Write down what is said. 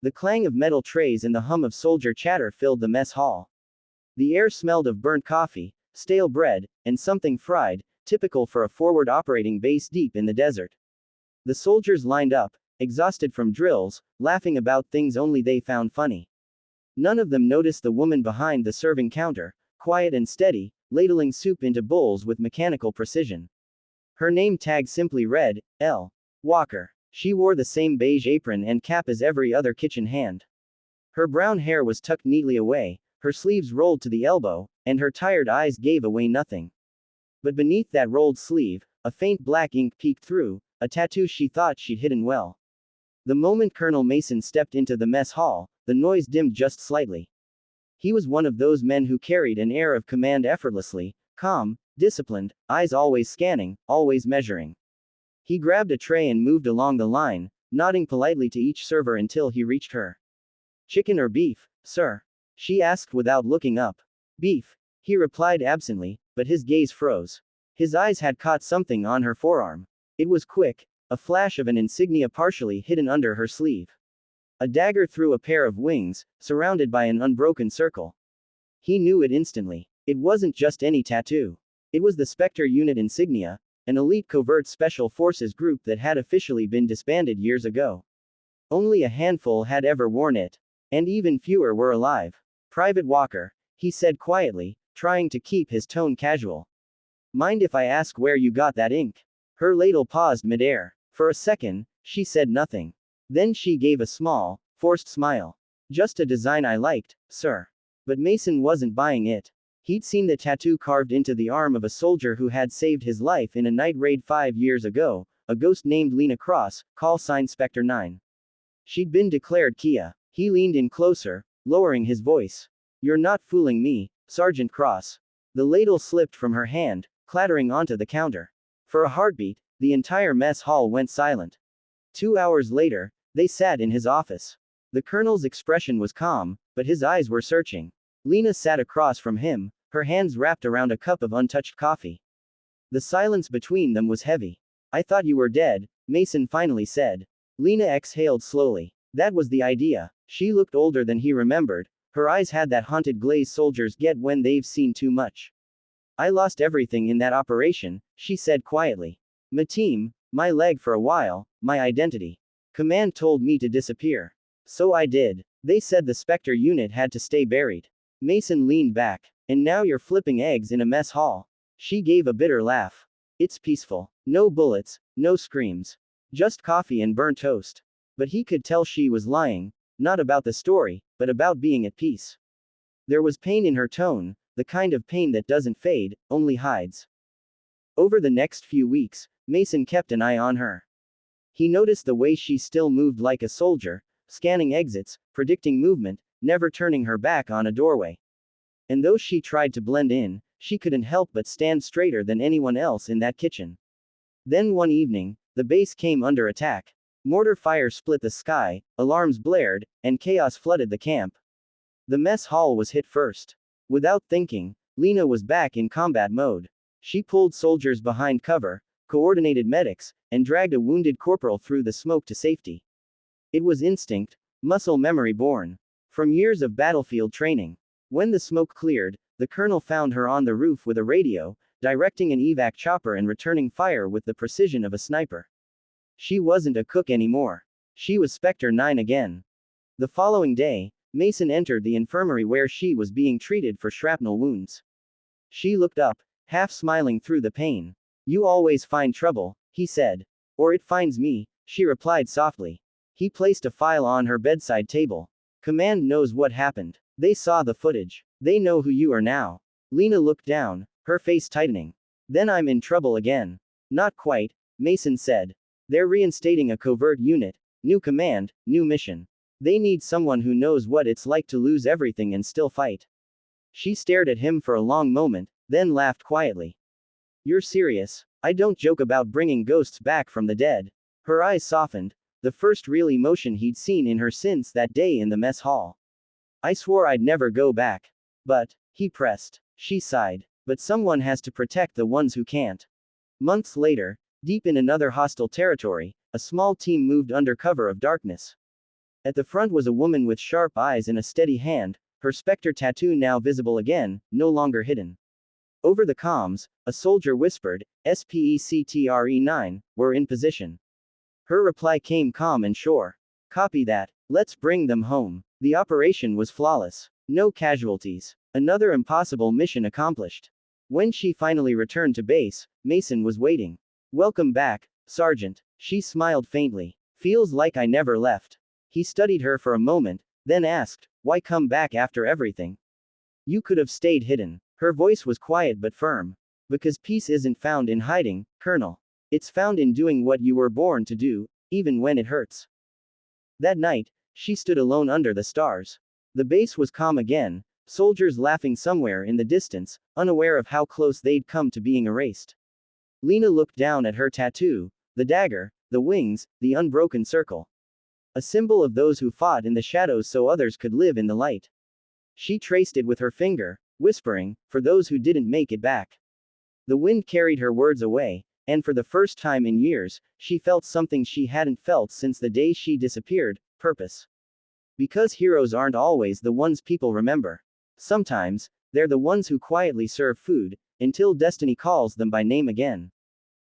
The clang of metal trays and the hum of soldier chatter filled the mess hall. The air smelled of burnt coffee, stale bread, and something fried, typical for a forward operating base deep in the desert. The soldiers lined up, exhausted from drills, laughing about things only they found funny. None of them noticed the woman behind the serving counter, quiet and steady, ladling soup into bowls with mechanical precision. Her name tag simply read, L. Walker. She wore the same beige apron and cap as every other kitchen hand. Her brown hair was tucked neatly away, her sleeves rolled to the elbow, and her tired eyes gave away nothing. But beneath that rolled sleeve, a faint black ink peeked through, a tattoo she thought she'd hidden well. The moment Colonel Mason stepped into the mess hall, the noise dimmed just slightly. He was one of those men who carried an air of command effortlessly, calm, disciplined, eyes always scanning, always measuring. He grabbed a tray and moved along the line, nodding politely to each server until he reached her. "Chicken or beef, sir?" she asked without looking up. "Beef," he replied absently, but his gaze froze. His eyes had caught something on her forearm. It was quick, a flash of an insignia partially hidden under her sleeve. A dagger through a pair of wings, surrounded by an unbroken circle. He knew it instantly. It wasn't just any tattoo. It was the Spectre Unit insignia, an elite covert special forces group that had officially been disbanded years ago. Only a handful had ever worn it. And even fewer were alive. "Private Walker," he said quietly, trying to keep his tone casual. "Mind if I ask where you got that ink?" Her ladle paused midair. For a second, she said nothing. Then she gave a small, forced smile. "Just a design I liked, sir." But Mason wasn't buying it. He'd seen the tattoo carved into the arm of a soldier who had saved his life in a night raid 5 years ago, a ghost named Lena Cross, call sign Spectre 9. She'd been declared Kia. He leaned in closer, lowering his voice. "You're not fooling me, Sergeant Cross." The ladle slipped from her hand, clattering onto the counter. For a heartbeat, the entire mess hall went silent. 2 hours later, they sat in his office. The colonel's expression was calm, but his eyes were searching. Lena sat across from him, her hands wrapped around a cup of untouched coffee. The silence between them was heavy. "I thought you were dead," Mason finally said. Lena exhaled slowly. That was the idea. She looked older than he remembered. Her eyes had that haunted glaze soldiers get when they've seen too much. "I lost everything in that operation," she said quietly. "My team, my leg for a while, my identity. Command told me to disappear. So I did. They said the Spectre unit had to stay buried." Mason leaned back. "And now you're flipping eggs in a mess hall." She gave a bitter laugh. "It's peaceful. No bullets, no screams. Just coffee and burnt toast." But he could tell she was lying, not about the story, but about being at peace. There was pain in her tone, the kind of pain that doesn't fade, only hides. Over the next few weeks, Mason kept an eye on her. He noticed the way she still moved like a soldier, scanning exits, predicting movement, never turning her back on a doorway. And though she tried to blend in, she couldn't help but stand straighter than anyone else in that kitchen. Then one evening, the base came under attack. Mortar fire split the sky, alarms blared, and chaos flooded the camp. The mess hall was hit first. Without thinking, Lena was back in combat mode. She pulled soldiers behind cover, coordinated medics, and dragged a wounded corporal through the smoke to safety. It was instinct, muscle memory born from years of battlefield training. When the smoke cleared, the colonel found her on the roof with a radio, directing an evac chopper and returning fire with the precision of a sniper. She wasn't a cook anymore. She was Spectre 9 again. The following day, Mason entered the infirmary where she was being treated for shrapnel wounds. She looked up, half smiling through the pain. "You always find trouble," he said. "Or it finds me," she replied softly. He placed a file on her bedside table. "Command knows what happened. They saw the footage. They know who you are now." Lena looked down, her face tightening. "Then I'm in trouble again." "Not quite," Mason said. "They're reinstating a covert unit, new command, new mission. They need someone who knows what it's like to lose everything and still fight." She stared at him for a long moment, then laughed quietly. "You're serious? I don't joke about bringing ghosts back from the dead." Her eyes softened, the first real emotion he'd seen in her since that day in the mess hall. "I swore I'd never go back." "But," he pressed. She sighed. "But someone has to protect the ones who can't." Months later, deep in another hostile territory, a small team moved under cover of darkness. At the front was a woman with sharp eyes and a steady hand, her specter tattoo now visible again, no longer hidden. Over the comms, a soldier whispered, "SPECTRE9, we're in position." Her reply came calm and sure. "Copy that. Let's bring them home." The operation was flawless. No casualties. Another impossible mission accomplished. When she finally returned to base, Mason was waiting. "Welcome back, Sergeant." She smiled faintly. "Feels like I never left." He studied her for a moment, then asked, "Why come back after everything? You could have stayed hidden." Her voice was quiet but firm. "Because peace isn't found in hiding, Colonel. It's found in doing what you were born to do, even when it hurts." That night, she stood alone under the stars. The base was calm again, soldiers laughing somewhere in the distance, unaware of how close they'd come to being erased. Lena looked down at her tattoo, the dagger, the wings, the unbroken circle. A symbol of those who fought in the shadows so others could live in the light. She traced it with her finger, whispering, "For those who didn't make it back." The wind carried her words away, and for the first time in years, she felt something she hadn't felt since the day she disappeared: purpose. Because heroes aren't always the ones people remember. Sometimes, they're the ones who quietly serve food, until destiny calls them by name again.